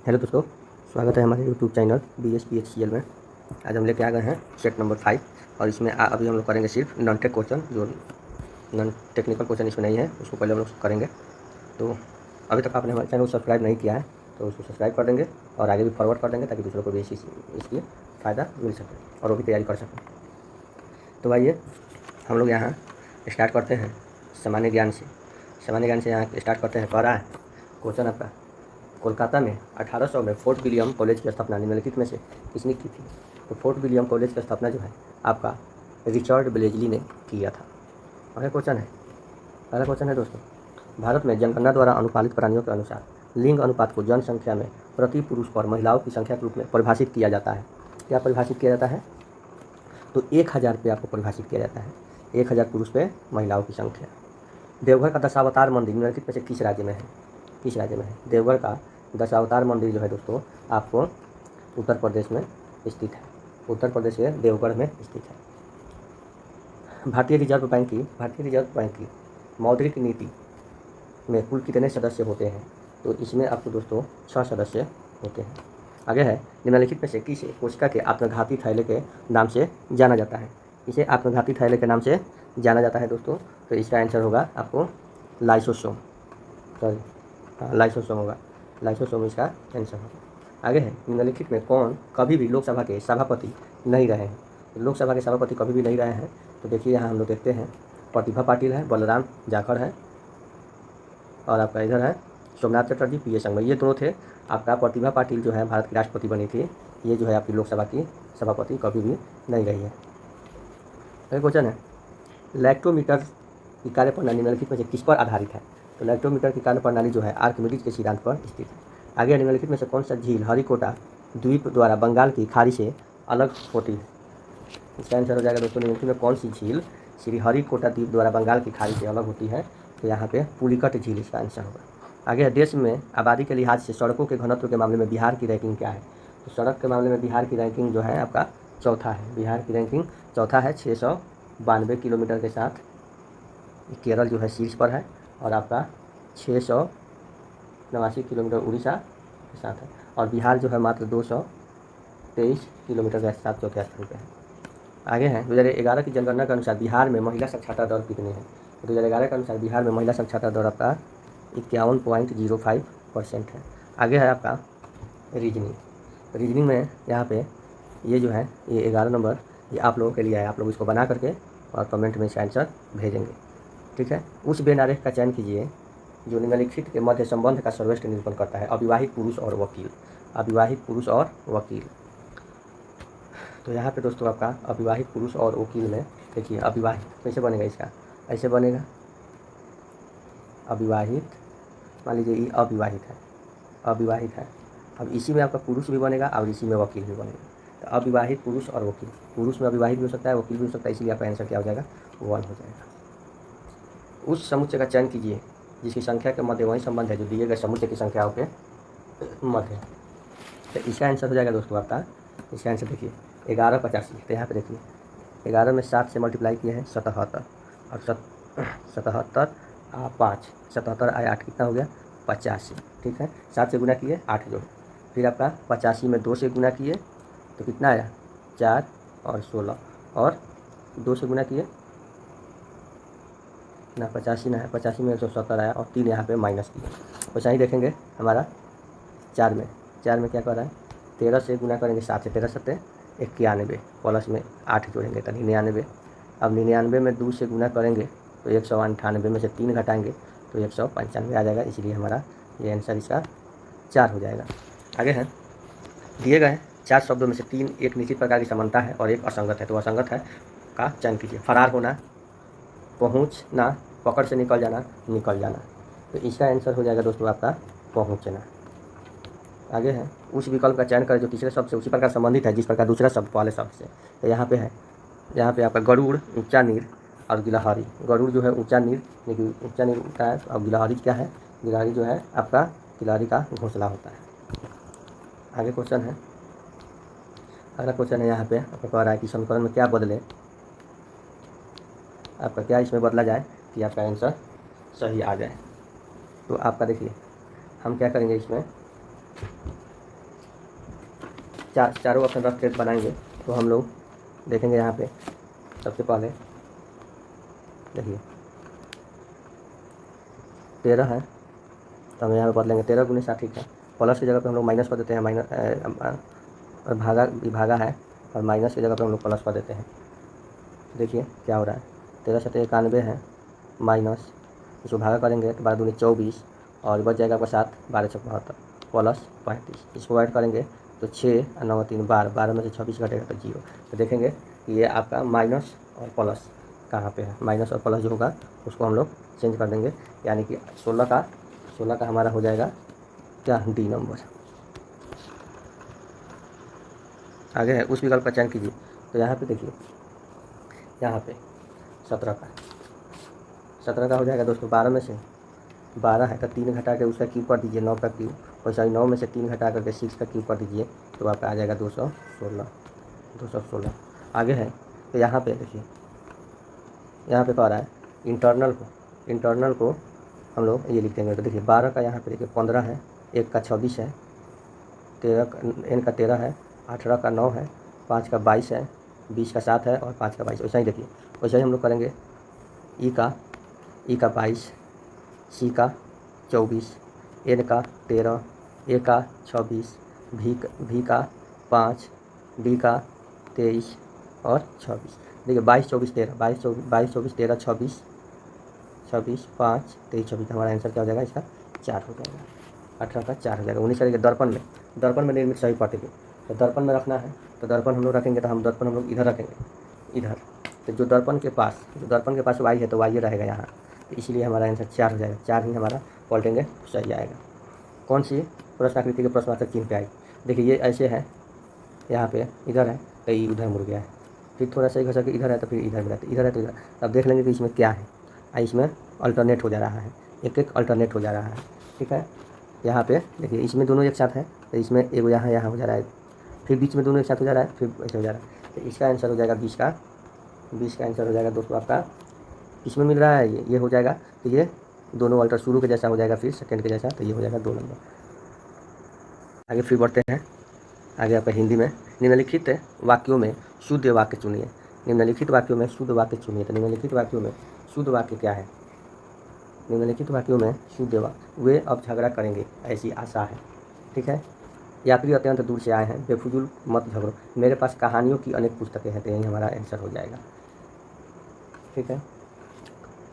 Hello दोस्तों, स्वागत है हमारे यूट्यूब चैनल BSPHCL में। आज हम लेके आ गए हैं सेट नंबर 5 और इसमें अभी हम लोग करेंगे सिर्फ नॉन टेक क्वेश्चन। जो नॉन टेक्निकल क्वेश्चन इसमें नहीं है उसको पहले हम लोग करेंगे। तो अभी तक आपने हमारे चैनल को सब्सक्राइब नहीं किया है तो उसको सब्सक्राइब कर देंगे और आगे भी फॉरवर्ड कर देंगे ताकि दूसरों को भी इसकी फ़ायदा मिल सके और वो भी तैयारी कर सकें। तो आइए हम लोग यहाँ स्टार्ट करते हैं सामान्य ज्ञान से। सामान्य ज्ञान से यहाँ स्टार्ट करते हैं। कह रहा है क्वेश्चन आपका, कोलकाता में 1800 में फोर्ट विलियम कॉलेज की स्थापना निम्नलिखित में से किसने की थी? तो फोर्ट विलियम कॉलेज की स्थापना जो है आपका रिचर्ड ब्लेजली ने किया था। पहला क्वेश्चन है दोस्तों, भारत में जनगणना द्वारा अनुपालित प्राणियों के अनुसार लिंग अनुपात को जनसंख्या में प्रति पुरुष पर महिलाओं की संख्या के रूप में परिभाषित किया जाता है। क्या परिभाषित किया जाता है? तो 1000 पे आपको परिभाषित किया जाता है। 1000 पुरुष पे महिलाओं की संख्या। देवघर का दशावतार मंदिर निम्नलिखित में से किस राज्य में है? किस राज्य में है? देवघर का दशावतार मंदिर जो है दोस्तों आपको उत्तर प्रदेश में स्थित है। उत्तर प्रदेश के देवगढ़ में स्थित है। भारतीय रिजर्व बैंक की मौद्रिक नीति में कुल कितने सदस्य होते हैं? तो इसमें आपको दोस्तों 6 सदस्य होते हैं। आगे है, निम्नलिखित में से किसे कोशिका के आत्मघाती थैले के नाम से जाना जाता है? इसे आत्मघाती थैले के नाम से जाना जाता है दोस्तों। तो इसका आंसर होगा आपको लाइसोसोम। लाइसोसोम होगा। लाइसोसोम इसका आंसर होगा। आगे है, निम्नलिखित में कौन कभी भी लोकसभा के सभापति नहीं रहे हैं? लोकसभा के सभापति कभी भी नहीं रहे हैं। तो देखिए यहाँ हम लोग देखते हैं, प्रतिभा पाटिल है, बलराम जाखड़ है और आपका इधर है सोमनाथ चटर्जी, पी.ए. संगमा। ये दोनों थे। आपका प्रतिभा पाटिल जो है भारत की राष्ट्रपति बनी थी। ये जो है आपकी लोकसभा की सभापति कभी भी नहीं रही है। अगला क्वेश्चन है, लैक्टोमीटर की कार्यप्रणाली निम्नलिखित में से किस पर आधारित है? तो लैक्टोमीटर की कार्यप्रणाली जो है आर्किमिडीज के सिद्धांत पर स्थित है। आगे निम्नलिखित में से कौन सा झील हरिकोटा द्वीप द्वारा बंगाल की खाड़ी से अलग होती है? इसका आंसर हो जाएगा दोस्तों, निम्नलिखित में कौन सी झील श्री हरिकोटा द्वीप द्वारा बंगाल की खाड़ी से अलग होती है? तो यहाँ पे पुलिकट झील इसका आंसर होगा। आगे है, देश में आबादी के लिहाज से सड़कों के घनत्व के मामले में बिहार की रैंकिंग क्या है? तो सड़क के मामले में बिहार की रैंकिंग जो है आपका चौथा है। बिहार की रैंकिंग चौथा है 692 किलोमीटर के साथ। केरल जो है शीर्ष पर है और आपका 689 किलोमीटर उड़ीसा के साथ है और बिहार जो है मात्र 223 किलोमीटर के साथ चौथे स्थान पर है। आगे है, 2011 की जनगणना के अनुसार बिहार में महिला साक्षरता दर कितनी है? 2011 के अनुसार बिहार में महिला साक्षरता दर आपका 51.05% है। आगे है आपका रीजनिंग में यहाँ पे ये जो है ये 11 नंबर ये आप लोगों के लिए है। आप लोग इसको बना करके और कमेंट में इसका आंसर भेजेंगे, ठीक है। उस बेनारेख का चयन कीजिए जो निम्नलिखित के मध्य संबंध का सर्वश्रेष्ठ निरूपण करता है। अविवाहित पुरुष और वकील। अविवाहित पुरुष और वकील। तो यहाँ पे दोस्तों आपका अविवाहित पुरुष और वकील में देखिए, अविवाहित कैसे बनेगा? इसका ऐसे बनेगा, अविवाहित, मान लीजिए ये अविवाहित है। अब इसी में आपका पुरुष भी बनेगा और इसी में वकील भी बनेगा। तो अविवाहित पुरुष और वकील, पुरुष में अविवाहित भी हो सकता है, वकील भी हो सकता है, इसीलिए आपका आंसर क्या हो जाएगा? 1 हो जाएगा। उस समुच्चय का चयन कीजिए जिसकी संख्या के मध्य वही संबंध है जो दिए गए समुच्चय की संख्याओं के मध्य है। तो इसका आंसर हो जाएगा दोस्तों आपका, इसका आंसर देखिए 1185। तो यहाँ पे देखिए 11 में 7 से मल्टीप्लाई किए हैं 77 और 77 5 77 आया 8 कितना हो गया? 85, ठीक है। 7 से गुना किए 8 जोड़, फिर आपका 85 में 2 से गुना किए तो कितना आया? 4 और 16 और 2 से गुना किए ना 85 ना है, 85 में 170 आया और 3 यहाँ पे माइनस किए। वैसा ही देखेंगे हमारा 4 में क्या कर रहा है? 13 से गुना करेंगे 7 से, 13 7 91 प्लस में 8 जोड़ेंगे तो 99। अब 99 में 2 से गुना करेंगे तो 198 में से 3 घटाएंगे तो 195 आ जाएगा। इसीलिए हमारा ये आंसर इसका 4 हो जाएगा। आगे है, दिए गए 4 शब्दों में से 3 एक निश्चित प्रकार की समानता है और एक असंगत है। तो असंगत है का चयन कीजिए। फरार होना, पहुँचना, पकड़ से निकल जाना, निकल जाना। तो इसका आंसर हो जाएगा दोस्तों आपका पहुँचना। आगे है, उस विकल्प का चयन करें जो तीसरे शब्द से उसी प्रकार संबंधित है जिस प्रकार दूसरा शब्द पहले शब्द से। तो यहाँ पे आपका गरुड़, ऊंचा नीर और गिलहरी। गरुड़ जो है ऊंचा नीर, लेकिन ऊंचा नीर उड़ता है। और गिलहरी क्या है? गिलहरी जो है आपका गिलहरी का घोंसला होता है। आगे क्वेश्चन है, अगला क्वेश्चन है यहाँ पे आपको कह रहा है कि समीकरण में क्या बदले, आपका क्या इसमें बदला जाए कि आपका आंसर सही आ जाए। तो आपका देखिए हम क्या करेंगे, इसमें चारों ऑप्शन रफ के बनाएंगे तो हम लोग देखेंगे यहाँ पे सबसे पहले देखिए 13 है तो हम यहाँ पर बदलेंगे 13 गुने 60 ठीक है। प्लस की जगह पे हम लोग माइनस कर देते हैं, और विभागा है और माइनस की जगह पे हम लोग प्लस कर देते हैं। देखिए क्या हो रहा है, 13 7 91 है माइनस, इसको भागा करेंगे तो 12 दूनी 24 और बच जाएगा आपका 7 12 6 72 प्लस 35। इसको ऐड करेंगे तो 6 और 9 3 12, 12 में से 26 घटेगा तो 0। तो देखेंगे कि ये आपका माइनस और प्लस कहाँ पे है, माइनस और प्लस जो होगा उसको हम लोग चेंज कर देंगे, यानी कि 16 का हमारा हो जाएगा क्या, डी नंबर। आगे है उस विकल्प का चयन कीजिए, तो यहाँ पे देखिए यहाँ पे 17 का हो जाएगा दोस्तों। 12 में से 12 है तो 3 घटा के उसका क्यूब कर दीजिए, 9 का क्यूब, और सॉरी 9 में से 3 घटा करके 6 का क्यूब कर दीजिए तो आपका आ जाएगा 216। आगे है तो यहाँ पे देखिए, यहाँ पे कह रहा है इंटरनल को हम लोग ये लिख देंगे। तो देखिए 12 का यहाँ पे देखिए 15 है, 1 का 26 है, 13 का 13 है, 18 का 9 है, 5 का 22 है, 20 का 7 है और 5 का 22। वैसा ही देखिए, वैसा ही हम लोग करेंगे। ई का 22, सी का 24, एन का 13, ए का 26, भी का 5, डी का 23 और 26। देखिए 22 24 13, 22 24 13 26 26 5 23 26, हमारा आंसर क्या हो जाएगा, इसका 4 हो जाएगा। 18 का 4 हो जाएगा। 19 करेंगे दर्पण में निर्मित सभी प्रतिबिंब, तो दर्पण में रखना है तो दर्पण हम लोग रखेंगे, तो हम दर्पण हम लोग इधर रखेंगे, इधर। तो जो दर्पण के पास वाई है तो वाई रहेगा यहाँ, तो इसीलिए हमारा आंसर 4 हो जाएगा। 4 ही हमारा पलटेंगे सही आएगा। कौन सी प्रश्न आकृति के प्रश्नवाचक चिन्ह पे आई, देखिए ये ऐसे है, यहाँ पे इधर है तो ये उधर मुड़ गया है, फिर थोड़ा सा घसा के इधर है तो फिर इधर मिला, तो इधर है तो इधर। अब देख लेंगे कि इसमें क्या है, इसमें अल्टरनेट हो जा रहा है, एक अल्टरनेट हो जा रहा है, ठीक है। यहाँ पे देखिए इसमें दोनों एक साथ है तो इसमें एक यहाँ हो जा रहा है, फिर बीच में दोनों एक साथ हो जा रहा है, फिर ऐसे हो जा रहा है। तो इसका आंसर हो जाएगा 20 का आंसर हो जाएगा दोस्तों आपका, इसमें मिल रहा है ये हो जाएगा। तो ये दोनों अल्टर शुरू के जैसा हो जाएगा, फिर सेकंड के जैसा, तो ये हो जाएगा 2 नंबर। आगे फिर बढ़ते हैं। आगे आपका हिंदी में निम्नलिखित वाक्यों में शुद्ध वाक्य चुनिए। निम्नलिखित वाक्यों में शुद्ध वाक्य चुनिए। तो निम्नलिखित वाक्यों में शुद्ध वाक्य क्या है, निम्नलिखित वाक्यों में शुद्ध वाक्य, वे अब झगड़ा करेंगे ऐसी आशा है, ठीक है। यात्री अत्यंत दूर से आए हैं, बेफजूल मत झगड़ो, मेरे पास कहानियों की अनेक पुस्तकें हैं, तो यही हमारा आंसर हो जाएगा, ठीक है।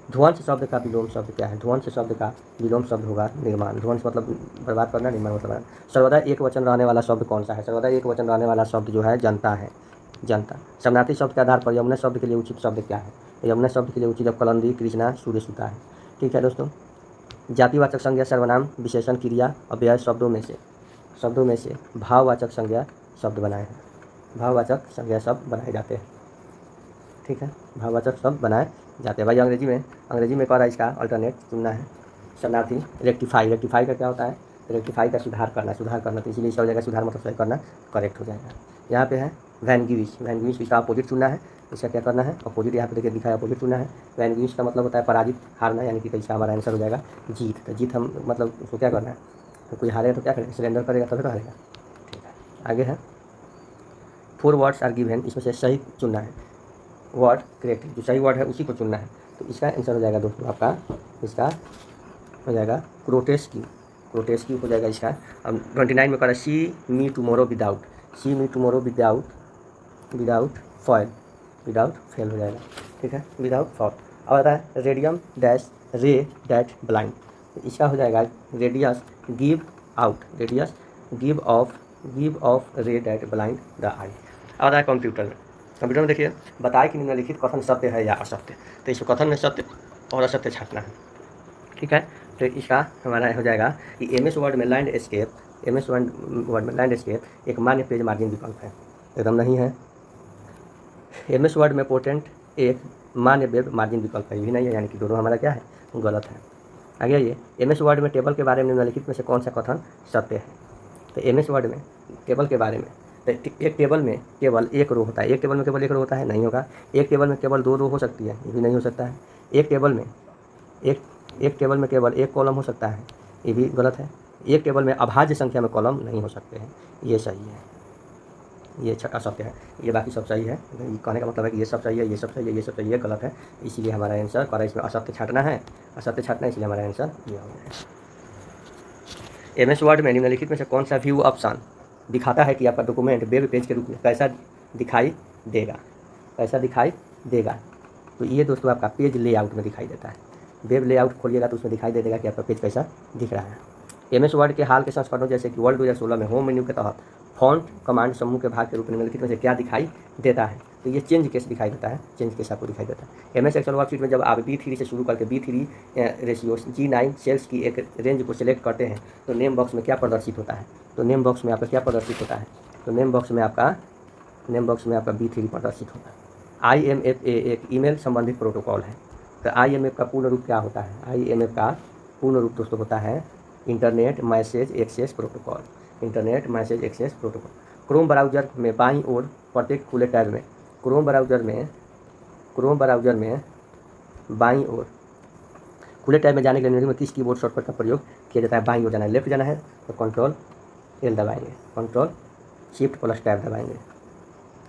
ध्वंस शब्द का विलोम शब्द क्या है, ध्वंस शब्द का विलोम शब्द होगा निर्माण। ध्वंस मतलब बर्बाद करना, निर्माण मतलब सर्वदा एक वचन रहने वाला शब्द कौन सा है, सर्वदा एक वचन रहने वाला शब्द जो है जनता है, जनता। समानार्थी शब्द के आधार पर यमुना शब्द के लिए उचित शब्द क्या है, यमुना शब्द के लिए उचित अब कलंदी कृष्णा सूर्य सूता है, ठीक है दोस्तों। जातिवाचक संज्ञा सर्वनाम विशेषण क्रिया अव्यय शब्दों में से भाववाचक संज्ञा शब्द बनाए हैं, भाववाचक संज्ञा शब्द बनाए जाते हैं, ठीक है, भाववाचक शब्द बनाए जाते हैं। भाई अंग्रेजी में कह रहा है इसका अल्टरनेट चुनना है। शरणार्थी रेक्टिफाई का क्या होता है, रेक्टिफाई का सुधार करना, तो इसीलिए इसका हो जाएगा सुधार मतलब सही करना, करेक्ट हो जाएगा। यहाँ पे है वैनग्विश इसका अपोजिट चुनना है, इसका क्या करना है अपोजिट, यहाँ पे देखिए दिखा है अपोजिट चुनना है। वैनग्विश का मतलब होता है पराजित, हारना, यानी कि इसका हमारा आंसर हो जाएगा जीत। तो जीत हम मतलब उसको क्या करना है, तो कोई हारेगा तो क्या करेगा, सरेंडर करेगा तभी तो हारेगा, ठीक है। आगे है 4 वर्ड्स आर गिवन, इसमें से सही चुनना है, वर्ड करेक्ट जो सही वर्ड है उसी को चुनना है। तो इसका आंसर हो जाएगा दोस्तों आपका, इसका हो जाएगा ग्रोटेस्क्यू हो जाएगा इसका। अब 29 में कह रहा है see me tomorrow without fail हो जाएगा, ठीक है, विदाउट फॉल। अब आता है radium dash ray that blind, इसका हो जाएगा radius give off ray that blind the eye. अब आता है कंप्यूटर में देखिए बताए कि निम्नलिखित कथन सत्य है या असत्य, तो इसको कथन में सत्य और असत्य छापना है, ठीक है। तो इसका हमारा हो जाएगा कि MS वर्ड में लैंडस्केप एक मान्य पेज मार्जिन विकल्प है, एकदम नहीं है। MS वर्ड में पोर्टेंट एक मान्य वेब मार्जिन विकल्प है, ये भी नहीं है, यानी कि दोनों हमारा क्या है, गलत है। आगे आइए MS वर्ड में टेबल के बारे में निम्नलिखित में से कौन सा कथन सत्य है। तो MS वर्ड में टेबल के बारे में, तो एक टेबल में केवल एक रो होता है, एक टेबल में केवल एक रो होता है, नहीं होगा। एक टेबल में केवल 2 रो हो सकती है, ये भी नहीं हो सकता है। एक टेबल में केवल एक कॉलम हो सकता है, ये भी गलत है। एक टेबल में अभाज्य संख्या में कॉलम नहीं हो सकते हैं, ये सही है। ये असत्य है, ये बाकी सब सही है। कहने का मतलब है कि ये सब सही है, ये सब सही है, ये सब सही है, गलत है। इसीलिए हमारा आंसर करा इसमें असत्य छाँटना है, असत्य छाँटना है, इसलिए हमारा आंसर ये हो गया है। एमएस वर्ड में निम्नलिखित में से कौन सा व्यू ऑप्शन दिखाता है कि आपका डॉक्यूमेंट वेब पेज के रूप में कैसा दिखाई देगा, कैसा दिखाई देगा? तो ये दोस्तों आपका पेज लेआउट में दिखाई देता है। वेब लेआउट खोलिएगा तो उसमें दिखाई दे देगा कि आपका पेज कैसा दिख रहा है। एमएस वर्ड के हाल के संस्करणों जैसे कि वर्ड 2016 में होम मेन्यू के तहत फॉन्ट कमांड समूह के भाग के रूप में निम्नलिखित में से क्या दिखाई देता है? तो ये चेंज केस दिखाई देता है, चेंज केस आपको दिखाई देता है। एमएस एक्सेल वर्कशीट में जब आप B3 से शुरू करके B3 रेशियो G9 सेल्स की एक रेंज को सिलेक्ट करते हैं तो नेम बॉक्स में क्या प्रदर्शित होता है? तो नेम बॉक्स में आपका क्या प्रदर्शित होता है? तो नेम बॉक्स में आपका B3 प्रदर्शित होता है। IMFA एक ईमेल संबंधित प्रोटोकॉल है। तो IMF का पूर्ण रूप क्या होता है? IMF का पूर्ण रूप दोस्तों होता है internet message access protocol, internet message access protocol. Chrome browser में बाईं ओर प्रत्येक खुले टैब में, क्रोम ब्राउज़र में बाईं ओर खुले टैब में जाने के लिए किस कीबोर्ड शॉर्टकट का प्रयोग किया जाता है? बाईं ओर जाना है, लेफ्ट जाना है तो कंट्रोल L दबाएंगे, कंट्रोल शिफ्ट प्लस टैब दबाएंगे,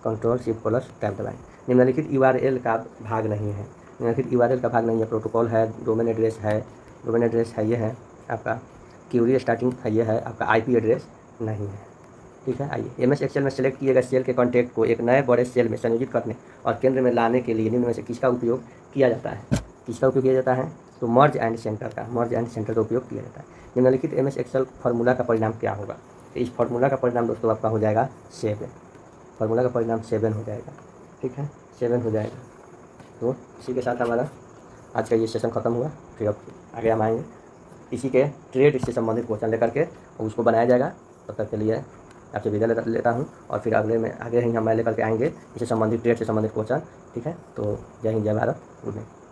कंट्रोल शिफ्ट प्लस टैब दबाएंगे। निम्नलिखित URL का भाग नहीं है, निम्नलिखित URL का भाग नहीं है। प्रोटोकॉल है, डोमेन एड्रेस है, ये है आपका क्यूरी स्टार्टिंग है, ये है आपका IP एड्रेस नहीं है। ठीक है, आइए एमएस एक्सेल में सेलेक्ट किए गए सेल के कॉन्टैक्ट को एक नए बड़े सेल में संयोजित करने और केंद्र में लाने के लिए निम्न में से किसका उपयोग किया जाता है? किसका उपयोग किया जाता है? तो मर्ज एंड सेंटर का उपयोग किया जाता है। निम्नलिखित एमएस एक्सेल फार्मूला का परिणाम क्या होगा? तो इस फार्मूला का परिणाम दोस्तों आपका हो जाएगा 7, फार्मूला का परिणाम 7 हो जाएगा। ठीक है, 7 हो जाएगा। तो इसी के साथ हमारा आज का ये सेशन खत्म हुआ। फिर अब आगे हम आएंगे इसी के ट्रेड से संबंधित क्वेश्चन लेकर के उसको बनाया जाएगा। तब तक के लिए आपसे विदा लेता हूँ और फिर आगे ही हम लेकर के आएंगे इससे संबंधित ट्रेड से संबंधित क्वेश्चन। ठीक है, तो जय हिंद, जय भारत, गुड नाइट।